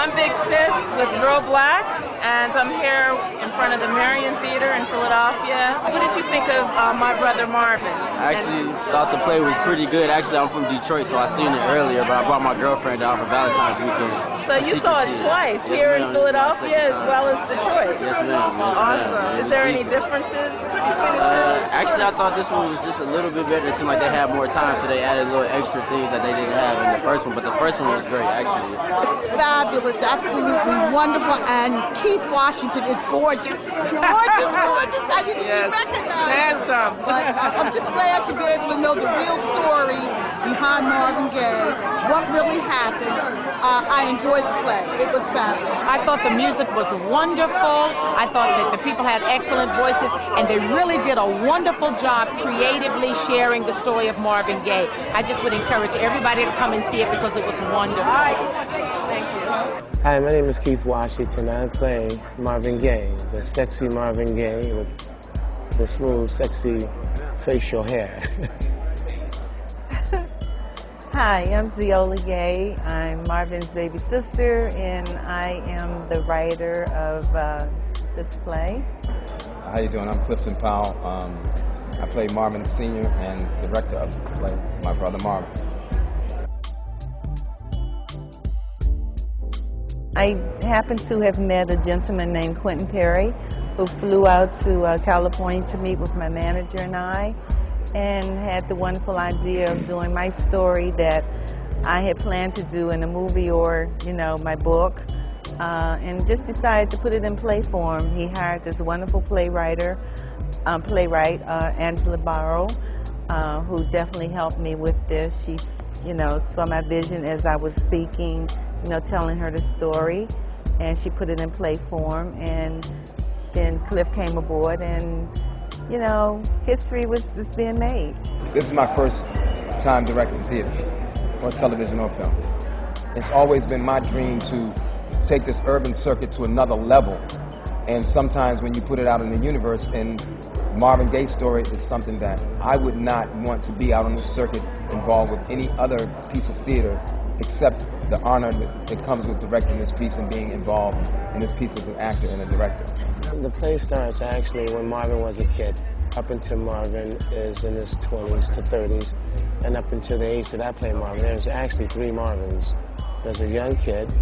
I'm Big Sis with Real Black, and I'm here in front of the Marion Theater in Philadelphia. What did you think of My Brother Marvin? I actually thought the play was pretty good. Actually, I'm from Detroit, so I seen it earlier, but I brought my girlfriend down for Valentine's weekend. So you saw it twice, here in Philadelphia as well as Detroit? Yes, ma'am. Yes, awesome. Is there any differences between the two? Actually, I thought this one was just a little bit better. It seemed like they had more time, so they added little extra things that they didn't have in the first one, but the first one was great, actually. It's fabulous, absolutely wonderful, and Keith Washington is gorgeous. Gorgeous, gorgeous. I didn't even recognize handsome. But I'm just glad to be able to know the real story behind Marvin Gaye, what really happened. I enjoyed the play. It was fabulous. I thought the music was wonderful. I thought that the people had excellent voices, and they really did a wonderful job creatively sharing the story of Marvin Gaye. I just would encourage everybody to come and see it because it was wonderful. Thank you. Hi, my name is Keith Washington. I play Marvin Gaye, the sexy Marvin Gaye with the smooth, sexy facial hair. Hi, I'm Viola Gaye. I'm Marvin's baby sister, and I am the writer of this play. How you doing? I'm Clifton Powell. I play Marvin Sr. and director of this play, my brother Marvin. I happen to have met a gentleman named Quentin Perry who flew out to California to meet with my manager and I, and had the wonderful idea of doing my story that I had planned to do in a movie or, you know, my book, and just decided to put it in play form. He hired this wonderful playwright, Angela Barrow, who definitely helped me with this. She, you know, saw my vision as I was speaking, you know, telling her the story, and she put it in play form, and then Cliff came aboard, and you know, history was just being made. This is my first time directing theater, or television or film. It's always been my dream to take this urban circuit to another level, and sometimes when you put it out in the universe, and Marvin Gaye's story is something that I would not want to be out on the circuit involved with any other piece of theater except the honor that comes with directing this piece and being involved in this piece as an actor and a director. The play starts actually when Marvin was a kid, up until Marvin is in his 20s to 30s, and up until the age that I play Marvin. There's actually 3 Marvins. There's a young kid,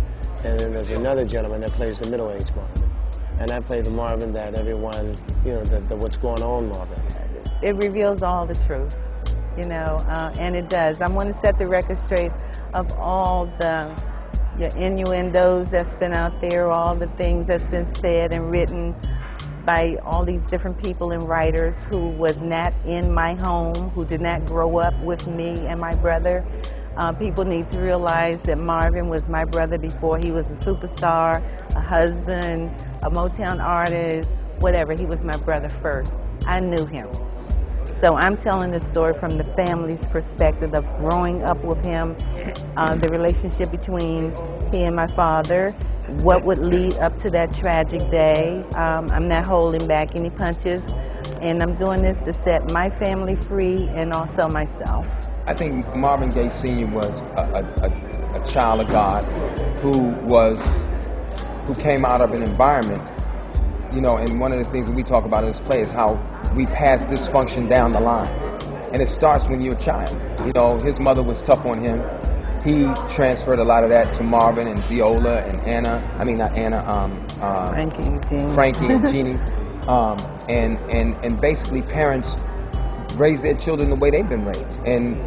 and then there's another gentleman that plays the middle-aged Marvin. And I play the Marvin that everyone, you know, the what's going on Marvin. It reveals all the truth, you know, and it does. I want to set the record straight of all the innuendos that's been out there, all the things that's been said and written by all these different people and writers who was not in my home, who did not grow up with me and my brother. People need to realize that Marvin was my brother before he was a superstar, a husband, a Motown artist, whatever. He was my brother first. I knew him. So I'm telling the story from the family's perspective of growing up with him, the relationship between he and my father, what would lead up to that tragic day. I'm not holding back any punches, and I'm doing this to set my family free and also myself. I think Marvin Gaye Sr. was a child of God who came out of an environment, you know, and one of the things that we talk about in this play is how we pass dysfunction down the line. And it starts when you're a child. You know, his mother was tough on him. He transferred a lot of that to Marvin and Viola and Frankie and Jeannie. And basically parents raise their children the way they've been raised. And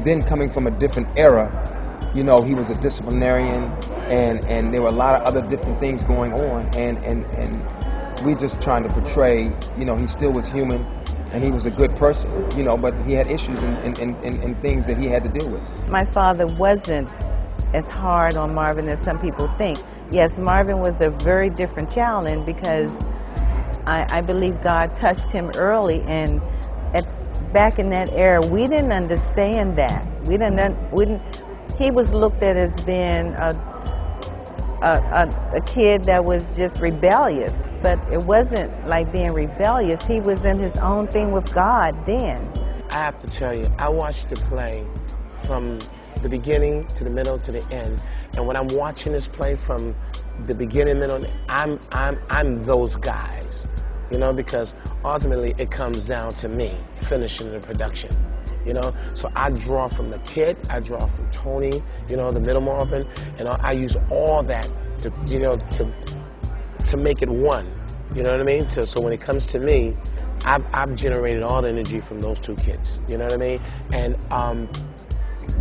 then coming from a different era, you know, he was a disciplinarian, and there were a lot of other different things going on, and we just trying to portray, you know, he still was human, and he was a good person, you know, but he had issues and things that he had to deal with. My father wasn't as hard on Marvin as some people think. Yes, Marvin was a very different child, and because I believe God touched him early, and back in that era, we didn't understand that. He was looked at as being a kid that was just rebellious, but it wasn't like being rebellious. He was in his own thing with God then. I have to tell you, I watched the play from the beginning to the middle to the end. And when I'm watching this play from the beginning, middle, I'm those guys, you know, because ultimately it comes down to me finishing the production, you know. So I draw from the kid, I draw from Tony, you know, the middle Marvin, and I use all that to, you know, to make it one, you know what I mean? So when it comes to me, I've generated all the energy from those two kids, you know what I mean? And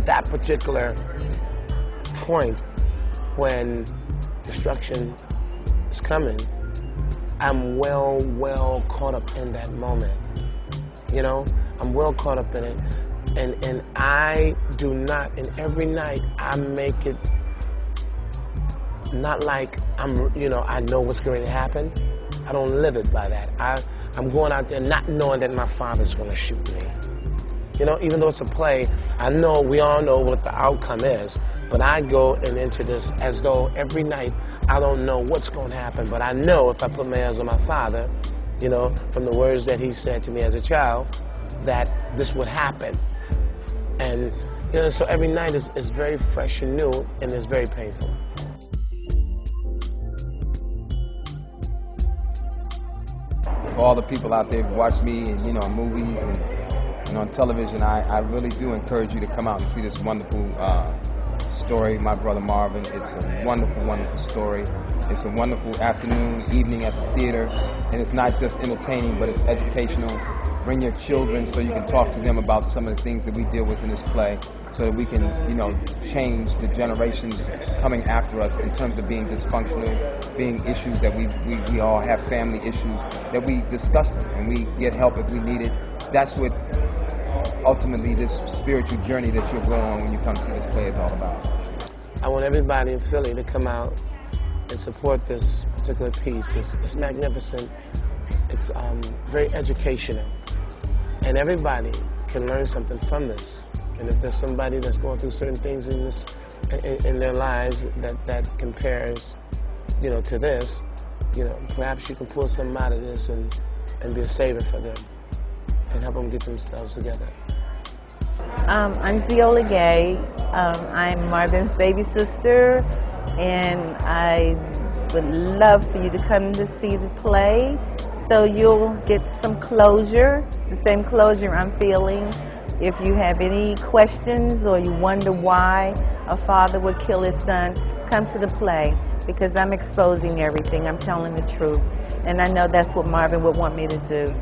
that particular point when destruction is coming, I'm well caught up in that moment, you know? I'm well caught up in it, and I do not, and every night I make it not like you know, I know what's going to happen. I don't live it by that. I'm going out there not knowing that my father's going to shoot me. You know, even though it's a play, I know, we all know what the outcome is, but I go and into this as though every night I don't know what's going to happen, but I know if I put my hands on my father, you know, from the words that he said to me as a child, that this would happen. And, you know, so every night is very fresh and new, and it's very painful. For all the people out there who watch me and, you know, movies and on television, I really do encourage you to come out and see this wonderful story, My Brother Marvin. It's a wonderful, wonderful story. It's a wonderful afternoon, evening at the theater, and it's not just entertaining, but it's educational. Bring your children so you can talk to them about some of the things that we deal with in this play, so that we can, you know, change the generations coming after us in terms of being dysfunctional, being issues that we all have, family issues, that we discuss them and we get help if we need it. That's what ultimately this spiritual journey that you'll go on when you come see this play is all about. I want everybody in Philly to come out and support this particular piece. It's magnificent. It's very educational. And everybody can learn something from this. And if there's somebody that's going through certain things in their lives that compares, you know, to this, you know, perhaps you can pull something out of this and be a savior for them and help them get themselves together. I'm Ziola Gaye. I'm Marvin's baby sister, and I would love for you to come to see the play so you'll get some closure, the same closure I'm feeling. If you have any questions or you wonder why a father would kill his son, come to the play, because I'm exposing everything. I'm telling the truth. And I know that's what Marvin would want me to do.